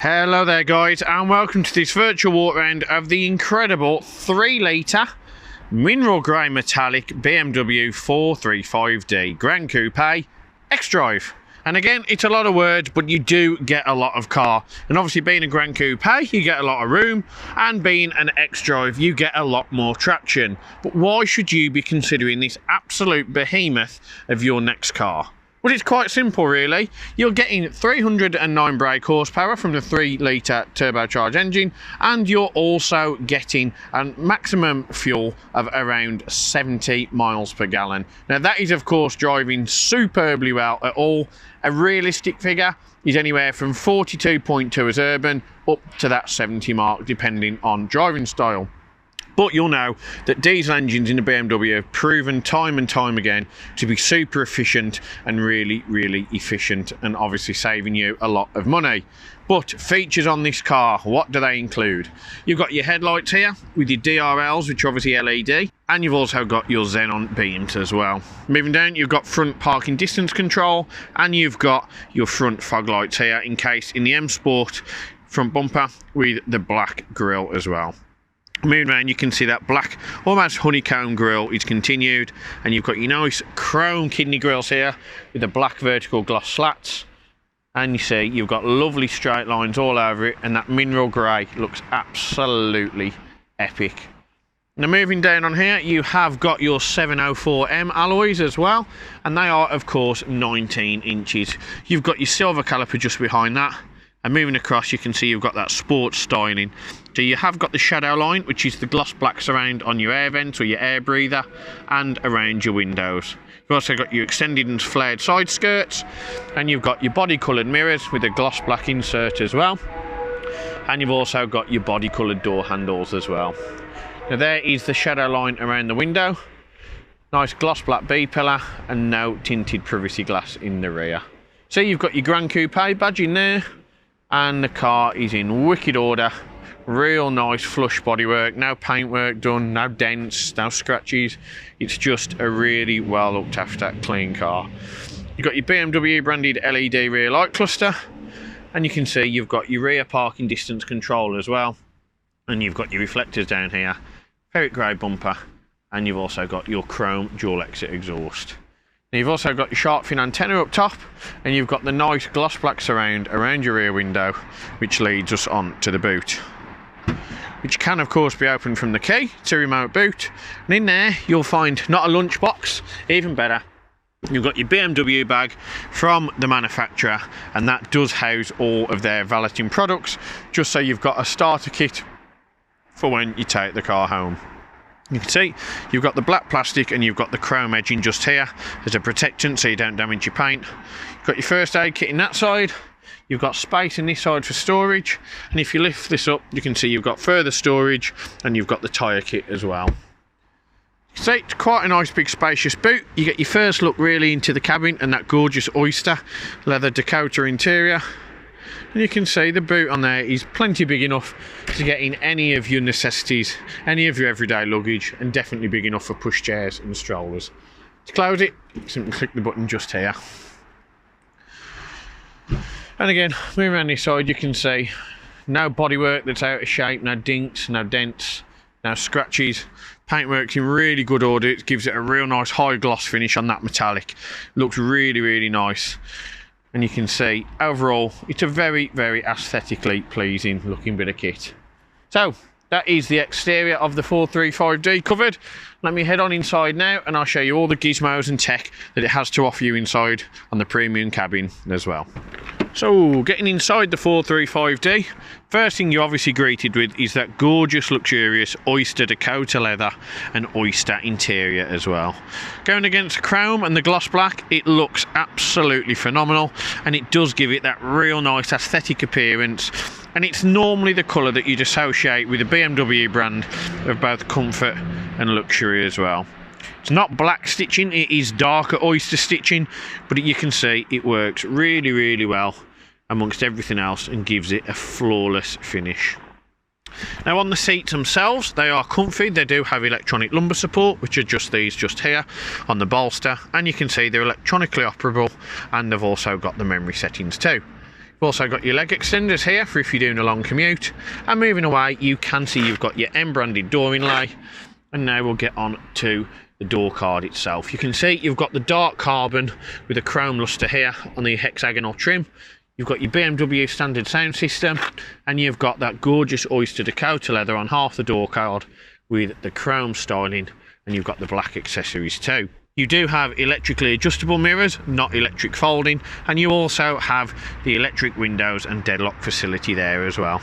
Hello there guys, and welcome to this virtual walk around of the incredible 3 litre mineral grey metallic BMW 435D Gran Coupe Xdrive. And again, it's a lot of words, but you do get a lot of car. And obviously being a Gran Coupe, you get a lot of room, and being an Xdrive, you get a lot more traction. But why should you be considering this absolute behemoth of your next car? Well, it's quite simple really. You're getting 309 brake horsepower from the 3 litre turbocharged engine, and you're also getting a maximum fuel of around 70 miles per gallon. Now that is of course driving superbly well at all. A realistic figure is anywhere from 42.2 as urban up to that 70 mark depending on driving style. But you'll know that diesel engines in the BMW have proven time and time again to be super efficient and really efficient, and obviously saving you a lot of money. But features on this car, what do they include? You've got your headlights here with your DRLs, which are obviously LED, and you've also got your xenon beams as well. Moving down, you've got front parking distance control, and you've got your front fog lights here in case in the M Sport front bumper with the black grille as well. Moving around, you can see that black almost honeycomb grille is continued, and you've got your nice chrome kidney grills here with the black vertical gloss slats, and you see you've got lovely straight lines all over it, and that mineral grey looks absolutely epic. Now moving down on here, you have got your 704M alloys as well, and they are of course 19 inches. You've got your silver caliper just behind that. And moving across, you can see you've got that sports styling. So you have got the shadow line, which is the gloss black surround on your air vents or your air breather and around your windows. You've also got your extended and flared side skirts, and you've got your body coloured mirrors with a gloss black insert as well. And you've also got your body coloured door handles as well. Now there is the shadow line around the window. Nice gloss black B-pillar and no tinted privacy glass in the rear. So you've got your Gran Coupe badge in there. And the car is in wicked order, real nice flush bodywork, no paintwork done, no dents, no scratches. It's just a really well looked after clean car. You've got your BMW branded LED rear light cluster, and you can see you've got your rear parking distance control as well, and you've got your reflectors down here, ferret grey bumper, and you've also got your chrome dual exit exhaust. Now you've also got your shark fin antenna up top, and you've got the nice gloss black surround around your rear window, which leads us on to the boot, which can of course be opened from the key to remote boot. And in there you'll find not a lunchbox, even better, you've got your BMW bag from the manufacturer, and that does house all of their valeting products, just so you've got a starter kit for when you take the car home. You can see you've got the black plastic and you've got the chrome edging just here as a protectant so you don't damage your paint. You've got your first aid kit in that side, you've got space in this side for storage, and if you lift this up you can see you've got further storage, and you've got the tyre kit as well. So it's quite a nice big spacious boot. You get your first look really into the cabin and that gorgeous oyster leather Dakota interior. And you can see the boot on there is plenty big enough to get in any of your necessities, any of your everyday luggage, and definitely big enough for pushchairs and strollers. To close it, simply click the button just here. And again, moving around this side, you can see no bodywork that's out of shape, no dinks, no dents, no scratches. Paintwork's in really good order. It gives it a real nice high gloss finish on that metallic. Looks really nice. And you can see overall it's a very aesthetically pleasing looking bit of kit. So that is the exterior of the 435D covered. Let me head on inside now and I'll show you all the gizmos and tech that it has to offer you inside on the premium cabin as well. So getting inside the 435D, first thing you're obviously greeted with is that gorgeous luxurious oyster Dakota leather and oyster interior as well. Going against chrome and the gloss black, it looks absolutely phenomenal, and it does give it that real nice aesthetic appearance, and it's normally the colour that you'd associate with the BMW brand of both comfort and luxury as well. It's not black stitching, it is darker oyster stitching, but you can see it works really well amongst everything else and gives it a flawless finish. Now on the seats themselves, they are comfy. They do have electronic lumbar support, which are just these just here on the bolster, and you can see they're electronically operable, and they've also got the memory settings too. You've also got your leg extenders here for if you're doing a long commute. And moving away, you can see you've got your M branded door inlay. And now we'll get on to the door card itself. You can see you've got the dark carbon with a chrome luster here on the hexagonal trim. You've got your BMW standard sound system, and you've got that gorgeous Oyster Dakota leather on half the door card with the chrome styling, and you've got the black accessories too. You do have electrically adjustable mirrors, not electric folding, and you also have the electric windows and deadlock facility there as well.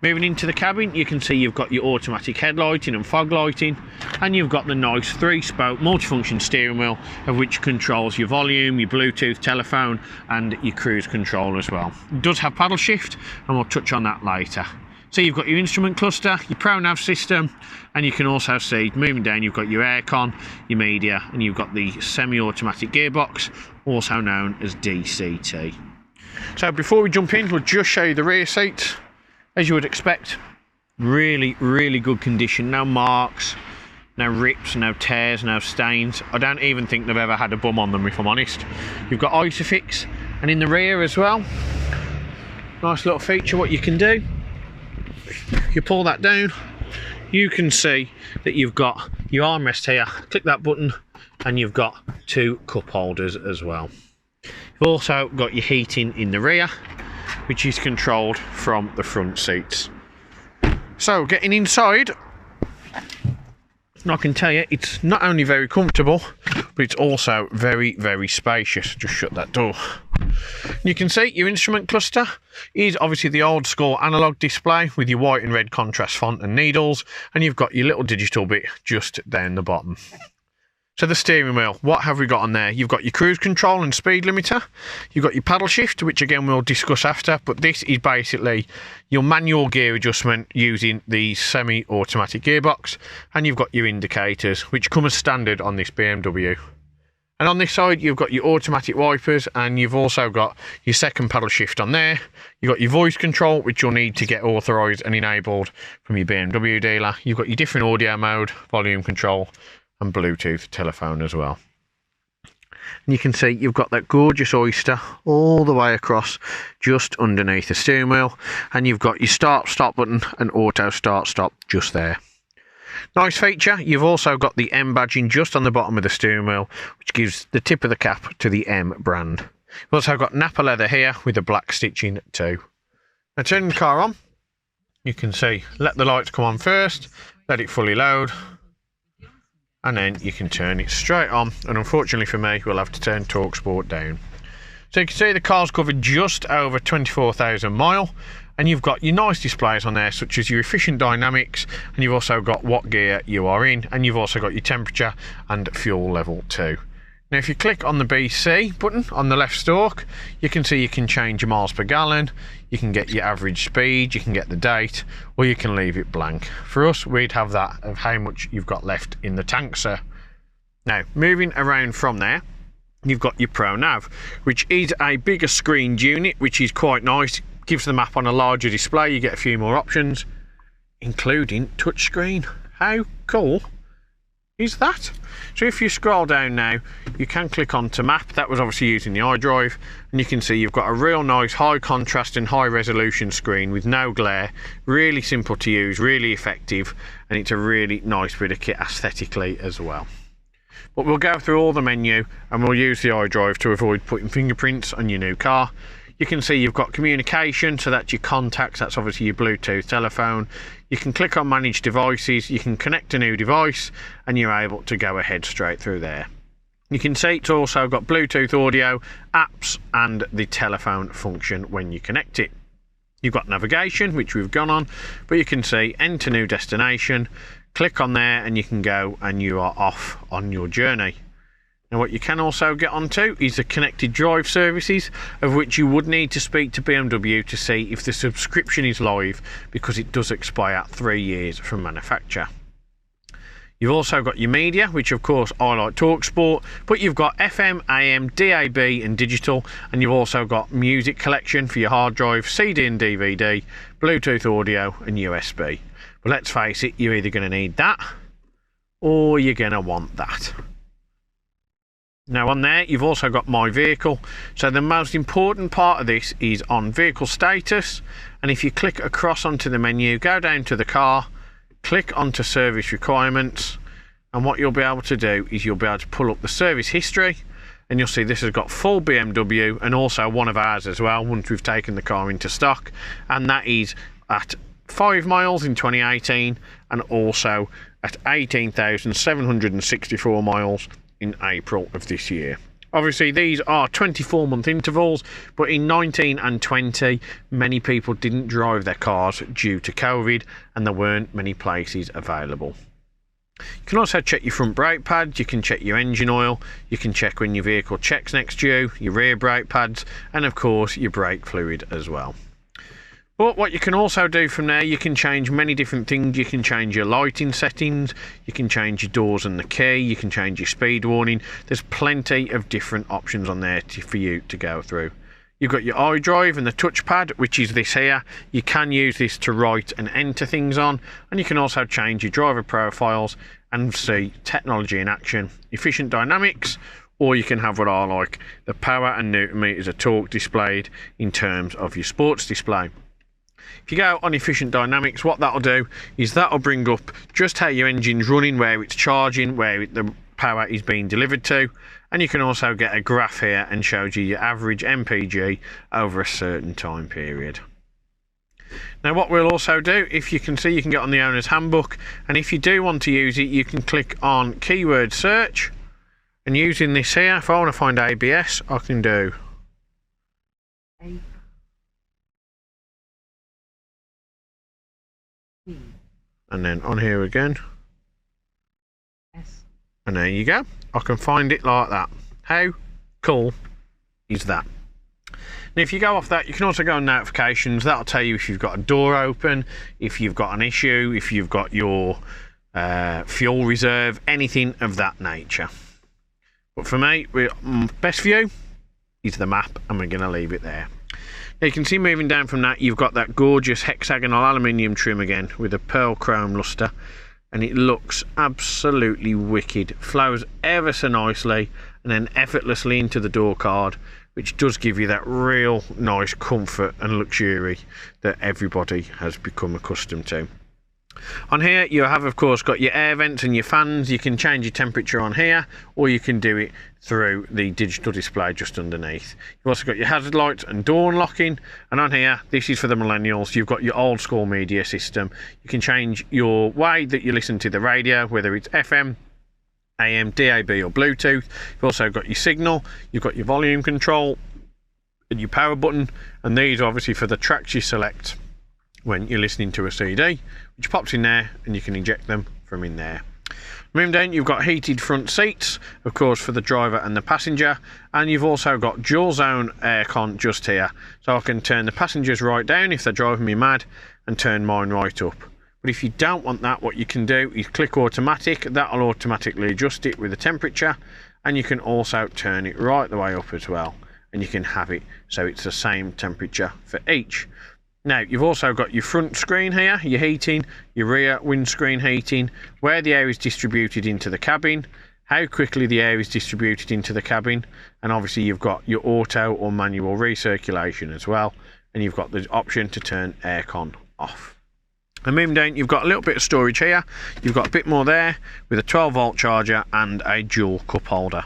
Moving into the cabin, you can see you've got your automatic headlighting and fog lighting, and you've got the nice 3-spoke multifunction steering wheel, of which controls your volume, your Bluetooth telephone, and your cruise control as well. It does have paddle shift, and we'll touch on that later. So you've got your instrument cluster, your Pro Nav system, and you can also see, moving down, you've got your aircon, your media, and you've got the semi-automatic gearbox, also known as DCT. So before we jump in, we'll just show you the rear seats. As you would expect, really good condition. No marks, no rips, no tears, no stains. I don't even think they've ever had a bum on them, if I'm honest. You've got ISOFIX, and in the rear as well, nice little feature. What you can do, you pull that down, you can see that you've got your armrest here. Click that button and you've got 2 cup holders as well. You've also got your heating in the rear, which is controlled from the front seats. So getting inside, I can tell you it's not only very comfortable, but it's also very spacious. Just shut that door. You can see your instrument cluster is obviously the old school analog display with your white and red contrast font and needles, and you've got your little digital bit just down the bottom. So the steering wheel, what have we got on there? You've got your cruise control and speed limiter. You've got your paddle shift, which again we'll discuss after, but this is basically your manual gear adjustment using the semi-automatic gearbox, and you've got your indicators, which come as standard on this BMW. And on this side, you've got your automatic wipers, and you've also got your second paddle shift on there. You've got your voice control, which you'll need to get authorised and enabled from your BMW dealer. You've got your different audio mode, volume control, and Bluetooth telephone as well. And you can see you've got that gorgeous Oyster all the way across just underneath the steering wheel, and you've got your start-stop button and auto start-stop just there. Nice feature, you've also got the M badging just on the bottom of the steering wheel, which gives the tip of the cap to the M brand. You've also got Napa leather here with the black stitching too. Now turning the car on, you can see, let the lights come on first, let it fully load, and then you can turn it straight on, and unfortunately for me, we'll have to turn Torque Sport down. So you can see the car's covered just over 24,000 miles, and you've got your nice displays on there, such as your efficient dynamics, and you've also got what gear you are in, and you've also got your temperature and fuel level too. Now if you click on the BC button on the left stalk, you can see you can change your miles per gallon, you can get your average speed, you can get the date, or you can leave it blank. For us, we'd have that of how much you've got left in the tank, sir. Now moving around from there, you've got your Pro Nav, which is a bigger screened unit, which is quite nice. Gives the map on a larger display, you get a few more options, including touchscreen. How cool is that? So if you scroll down now, you can click on to map. That was obviously using the iDrive, and you can see you've got a real nice high contrast and high resolution screen with no glare. Really simple to use, really effective, and it's a really nice bit of kit aesthetically as well. But we'll go through all the menu, and we'll use the iDrive to avoid putting fingerprints on your new car. You can see you've got communication, so that's your contacts, that's obviously your Bluetooth telephone. You can click on manage devices, you can connect a new device, and you're able to go ahead straight through there. You can see it's also got Bluetooth audio, apps, and the telephone function when you connect it. You've got navigation, which we've gone on, but you can see enter new destination, click on there, and you can go and you are off on your journey. Now what you can also get onto is the connected drive services, of which you would need to speak to BMW to see if the subscription is live, because it does expire 3 years from manufacture. You've also got your media, which of course I like Torque Sport, but you've got FM, AM, DAB and digital, and you've also got music collection for your hard drive, CD and DVD, Bluetooth audio and USB. But let's face it, you're either going to need that or you're going to want that. Now on there you've also got my vehicle, so the most important part of this is on vehicle status, and if you click across onto the menu, go down to the car, click onto service requirements, and what you'll be able to do is you'll be able to pull up the service history, and you'll see this has got full BMW and also one of ours as well once we've taken the car into stock, and that is at 5 miles in 2018 and also at 18,764 miles in April of this year. Obviously these are 24-month intervals, but in 19 and 20 many people didn't drive their cars due to COVID and there weren't many places available. You can also check your front brake pads, you can check your engine oil, you can check when your vehicle checks next due, your rear brake pads, and of course your brake fluid as well. But what you can also do from there, you can change many different things. You can change your lighting settings, you can change your doors and the key, you can change your speed warning. There's plenty of different options on there for you to go through. You've got your iDrive and the touchpad, which is this here. You can use this to write and enter things on, and you can also change your driver profiles and see technology in action, efficient dynamics, or you can have what I like, the power and newton meters of torque displayed in terms of your sports display. If you go on efficient dynamics, what that'll do is that'll bring up just how your engine's running, where it's charging, where the power is being delivered to, and you can also get a graph here and shows you your average MPG over a certain time period. Now what we'll also do, if you can see, you can get on the owner's handbook, and if you do want to use it, you can click on keyword search, and using this here, if I want to find ABS, I can do and then on here again, and there you go, I can find it like that. How cool is that? Now if you go off that, you can also go on notifications. That'll tell you if you've got a door open, if you've got an issue, if you've got your fuel reserve, anything of that nature. But for me, best view is the map, and we're going to leave it there. Now you can see moving down from that, you've got that gorgeous hexagonal aluminium trim again with a pearl chrome luster, and it looks absolutely wicked. Flows ever so nicely and then effortlessly into the door card, which does give you that real nice comfort and luxury that everybody has become accustomed to. On here you have of course got your air vents and your fans. You can change your temperature on here, or you can do it through the digital display just underneath. You've also got your hazard lights and door unlocking, and on here, this is for the millennials, you've got your old school media system. You can change your way that you listen to the radio, whether it's FM, AM, DAB or Bluetooth. You've also got your signal, you've got your volume control and your power button, and these are obviously for the tracks you select when you're listening to a CD, which pops in there and you can eject them from in there. Moving down, you've got heated front seats, of course, for the driver and the passenger, and you've also got dual zone aircon just here, so I can turn the passengers right down if they're driving me mad and turn mine right up. But if you don't want that, what you can do is click automatic. That'll automatically adjust it with the temperature, and you can also turn it right the way up as well, and you can have it so it's the same temperature for each. Now you've also got your front screen here, your heating, your rear windscreen heating, where the air is distributed into the cabin, how quickly the air is distributed into the cabin, and obviously you've got your auto or manual recirculation as well, and you've got the option to turn aircon off. And moving down, you've got a little bit of storage here. You've got a bit more there with a 12-volt charger and a dual cup holder.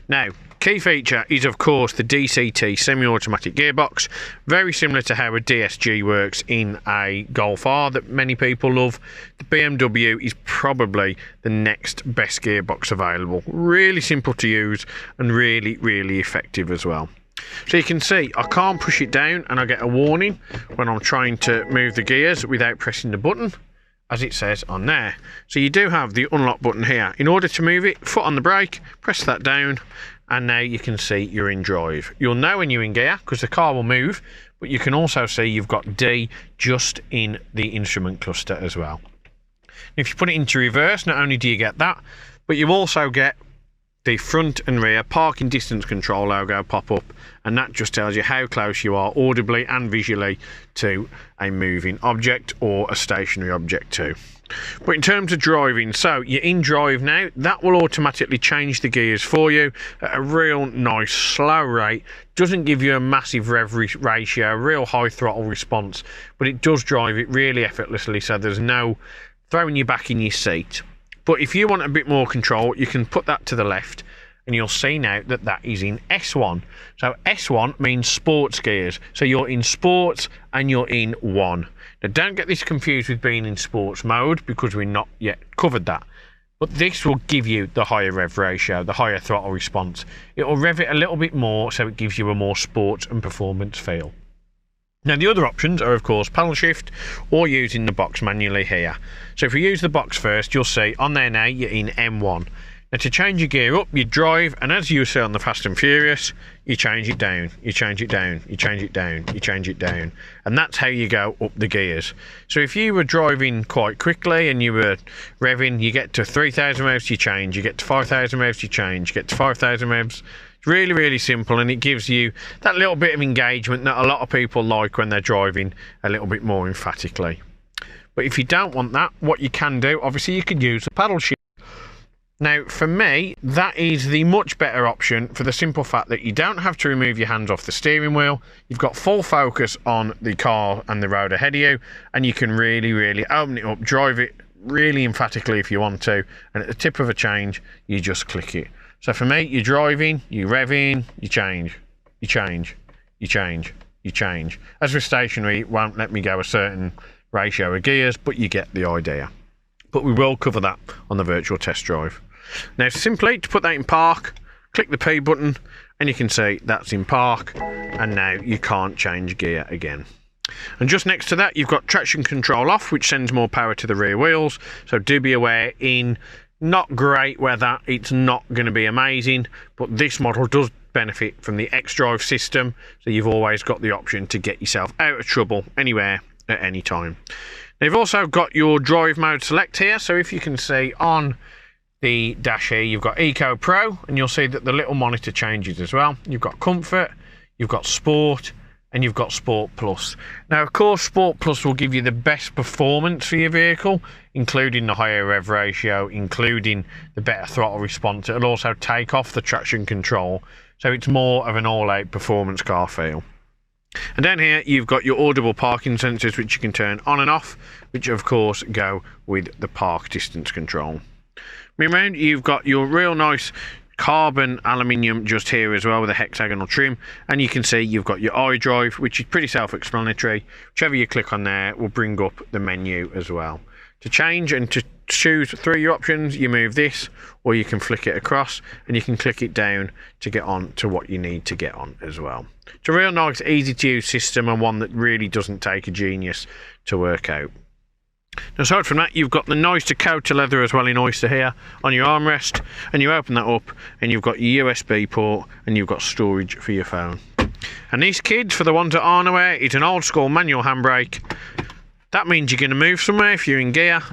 Now, key feature is of course the DCT semi-automatic gearbox, very similar to how a DSG works in a Golf R that many people love. The BMW is probably the next best gearbox available. Really simple to use and really, really effective as well. So you can see I can't push it down, and I get a warning when I'm trying to move the gears without pressing the button, as it says on there. So you do have the unlock button here. In order to move it, foot on the brake, press that down, and now you can see you're in drive. You'll know when you're in gear because the car will move, but you can also see you've got D just in the instrument cluster as well. If you put it into reverse, not only do you get that, but you also get the front and rear parking distance control logo pop up, and that just tells you how close you are audibly and visually to a moving object or a stationary object too. But in terms of driving, so you're in drive now, that will automatically change the gears for you at a real nice slow rate. Doesn't give you a massive rev ratio, real high throttle response, but it does drive it really effortlessly, so there's no throwing you back in your seat. But if you want a bit more control, you can put that to the left, and you'll see now that that is in S1. So S1 means sports gears. So you're in sports and you're in 1. Now don't get this confused with being in sports mode, because we're not yet covered that. But this will give you the higher rev ratio, the higher throttle response. It will rev it a little bit more, so it gives you a more sports and performance feel. Now the other options are of course paddle shift or using the box manually here. So if you use the box first, you'll see on there now you're in M1. Now to change your gear up, you drive, and as you see on the Fast and Furious, you change it down, you change it down, you change it down, you change it down, and that's how you go up the gears. So if you were driving quite quickly and you were revving, you get to 3,000 revs, you change, you get to 5,000 revs, you change, you get to 5,000 revs. It's really, really simple, and it gives you that little bit of engagement that a lot of people like when they're driving a little bit more emphatically. But if you don't want that, what you can do, obviously you could use a paddle shift. Now for me, that is the much better option, for the simple fact that you don't have to remove your hands off the steering wheel. You've got full focus on the car and the road ahead of you, and you can really, really open it up, drive it really emphatically if you want to, and at the tip of a change, you just click it. So for me, you're driving, you rev in, you change, you change, you change, you change. As with stationary, it won't let me go a certain ratio of gears, but you get the idea. But we will cover that on the virtual test drive. Now simply to put that in park, click the P button, and you can see that's in park, and now you can't change gear again. And just next to that, you've got traction control off, which sends more power to the rear wheels. So do be aware, in not great weather, it's not going to be amazing, but this model does benefit from the Xdrive system, so you've always got the option to get yourself out of trouble anywhere at any time. Now you've also got your drive mode select here, so if you can see on the dash here, you've got Eco Pro, and you'll see that the little monitor changes as well. You've got Comfort, you've got Sport, and you've got Sport Plus. Now of course Sport Plus will give you the best performance for your vehicle, including the higher rev ratio, including the better throttle response. It'll also take off the traction control, so it's more of an all-out performance car feel. And down here you've got your audible parking sensors, which you can turn on and off, which of course go with the park distance control. Around, you've got your real nice carbon aluminium just here as well with a hexagonal trim, and you can see you've got your iDrive, which is pretty self-explanatory. Whichever you click on there will bring up the menu as well. To change and to choose through your options, you move this, or you can flick it across, and you can click it down to get on to what you need to get on as well. It's a real nice, easy to use system, and one that really doesn't take a genius to work out. Now, aside from that, you've got the nice Dakota leather as well in oyster here on your armrest, and you open that up and you've got your USB port, and you've got storage for your phone. And these kids, for the ones that aren't aware, it's an old school manual handbrake. That means you're going to move somewhere if you're in gear.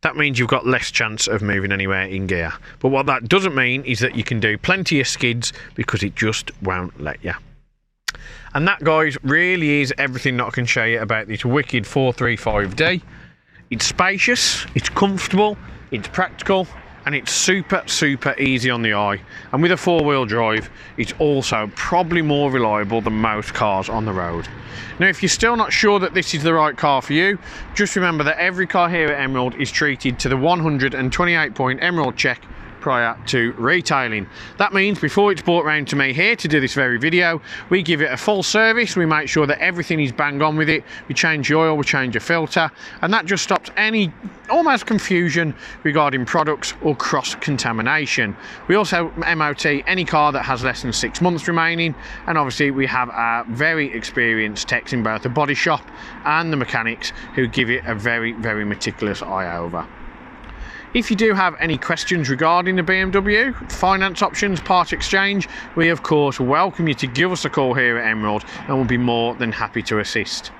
That means you've got less chance of moving anywhere in gear. But what that doesn't mean is that you can do plenty of skids, because it just won't let you. And that, guys, really is everything that I can show you about this wicked 435D. It's spacious, it's comfortable, it's practical, and it's super, super easy on the eye. And with a four-wheel drive, it's also probably more reliable than most cars on the road. Now, if you're still not sure that this is the right car for you, just remember that every car here at Emerald is treated to the 128-point Emerald check prior to retailing. That means before it's brought round to me here to do this very video, we give it a full service. We make sure that everything is bang on with it. We change the oil, we change the filter, and that just stops any almost confusion regarding products or cross-contamination. We also MOT any car that has less than 6 months remaining, and obviously we have our very experienced techs in both the body shop and the mechanics who give it a very, very meticulous eye over. If you do have any questions regarding the BMW, finance options, part exchange, we of course welcome you to give us a call here at Emerald, and we'll be more than happy to assist.